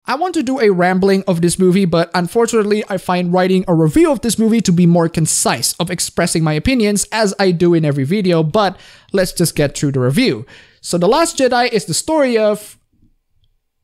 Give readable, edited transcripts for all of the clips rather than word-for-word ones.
I want to do a rambling of this movie, but unfortunately, I find writing a review of this movie to be more concise of expressing my opinions as I do in every video, but let's just get through the review. So The Last Jedi is the story of...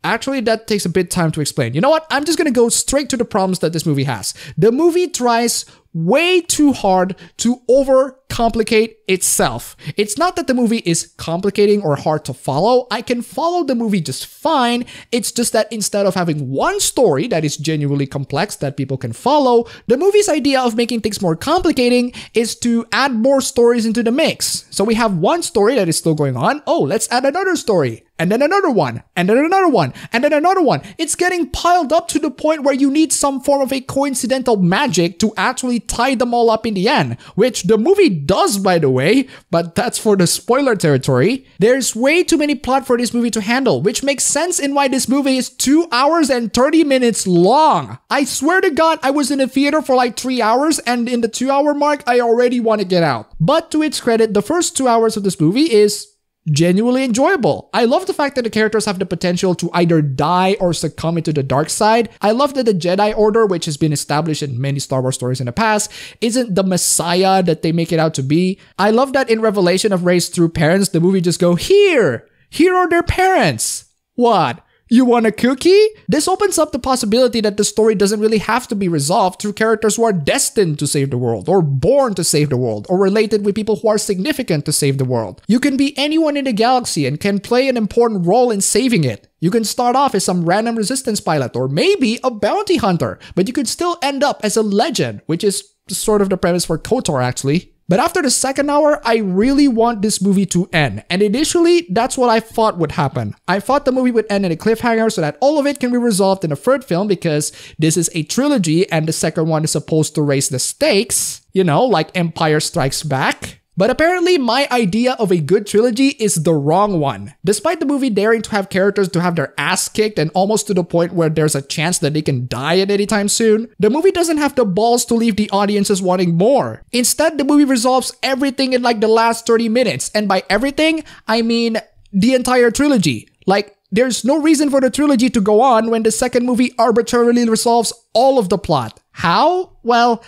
Actually, that takes a bit of time to explain. You know what? I'm just gonna go straight to the problems that this movie has. The movie tries way too hard to overcomplicate itself. It's not that the movie is complicating or hard to follow. I can follow the movie just fine. It's just that instead of having one story that is genuinely complex that people can follow, the movie's idea of making things more complicating is to add more stories into the mix. So we have one story that is still going on. Oh, let's add another story. And then another one, and then another one, and then another one. It's getting piled up to the point where you need some form of a coincidental magic to actually tie them all up in the end, which the movie does, by the way, but that's for the spoiler territory. There's way too many plot for this movie to handle, which makes sense in why this movie is 2 hours and 30 minutes long. I swear to God, I was in the theater for like 3 hours, and in the 2-hour mark, I already want to get out. But to its credit, the first 2 hours of this movie is genuinely enjoyable. I love the fact that the characters have the potential to either die or succumb into the dark side. I love that the Jedi Order, which has been established in many Star Wars stories in the past, isn't the messiah that they make it out to be. I love that in Revelation of Rey's true parents, the movie just go, here are their parents. What? You want a cookie? This opens up the possibility that the story doesn't really have to be resolved through characters who are destined to save the world, or born to save the world, or related with people who are significant to save the world. You can be anyone in the galaxy and can play an important role in saving it. You can start off as some random resistance pilot, or maybe a bounty hunter, but you could still end up as a legend, which is sort of the premise for KOTOR actually. But after the second hour, I really want this movie to end. And initially, that's what I thought would happen. I thought the movie would end in a cliffhanger so that all of it can be resolved in the third film, because this is a trilogy and the second one is supposed to raise the stakes, you know, like Empire Strikes Back. But apparently my idea of a good trilogy is the wrong one. Despite the movie daring to have characters to have their ass kicked and almost to the point where there's a chance that they can die at any time soon, the movie doesn't have the balls to leave the audiences wanting more. Instead, the movie resolves everything in like the last 30 minutes. And by everything, I mean the entire trilogy. Like, there's no reason for the trilogy to go on when the second movie arbitrarily resolves all of the plot. How? Well,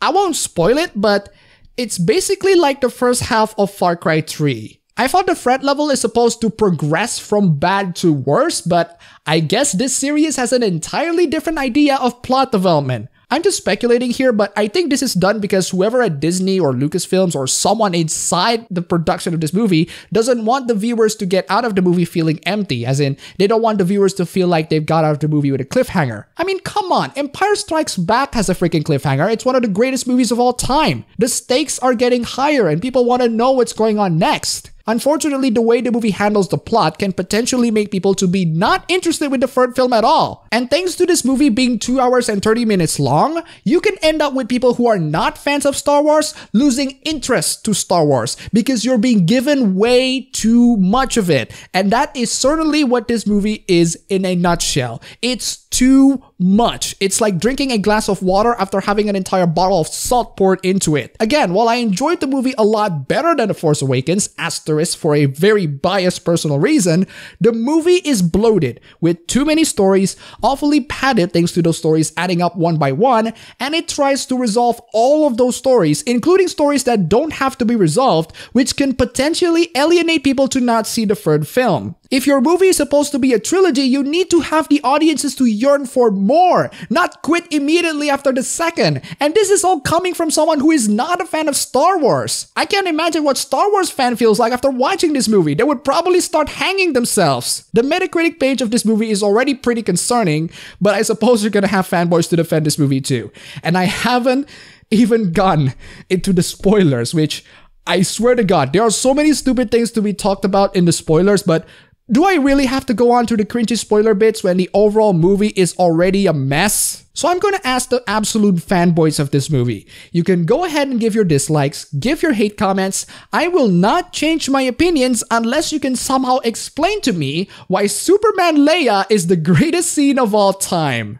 I won't spoil it, but it's basically like the first half of Far Cry 3. I thought the threat level is supposed to progress from bad to worse, but I guess this series has an entirely different idea of plot development. I'm just speculating here, but I think this is done because whoever at Disney or Lucasfilms or someone inside the production of this movie doesn't want the viewers to get out of the movie feeling empty, as in, they don't want the viewers to feel like they've got out of the movie with a cliffhanger. I mean, come on, Empire Strikes Back has a freaking cliffhanger. It's one of the greatest movies of all time. The stakes are getting higher and people want to know what's going on next. Unfortunately, the way the movie handles the plot can potentially make people to be not interested with the third film at all. And thanks to this movie being 2 hours and 30 minutes long, you can end up with people who are not fans of Star Wars losing interest to Star Wars because you're being given way too much of it. And that is certainly what this movie is in a nutshell. It's too much. It's like drinking a glass of water after having an entire bottle of salt poured into it. Again, while I enjoyed the movie a lot better than The Force Awakens, asterisk for a very biased personal reason, the movie is bloated with too many stories, awfully padded thanks to those stories adding up one by one, and it tries to resolve all of those stories, including stories that don't have to be resolved, which can potentially alienate people to not see the third film. If your movie is supposed to be a trilogy, you need to have the audiences to yearn for more, not quit immediately after the second. And this is all coming from someone who is not a fan of Star Wars. I can't imagine what Star Wars fan feels like after watching this movie. They would probably start hanging themselves. The Metacritic page of this movie is already pretty concerning, but I suppose you're gonna have fanboys to defend this movie too. And I haven't even gone into the spoilers, which I swear to God, there are so many stupid things to be talked about in the spoilers, but do I really have to go on to the cringy spoiler bits when the overall movie is already a mess? So I'm going to ask the absolute fanboys of this movie. You can go ahead and give your dislikes, give your hate comments. I will not change my opinions unless you can somehow explain to me why Superman Leia is the greatest scene of all time.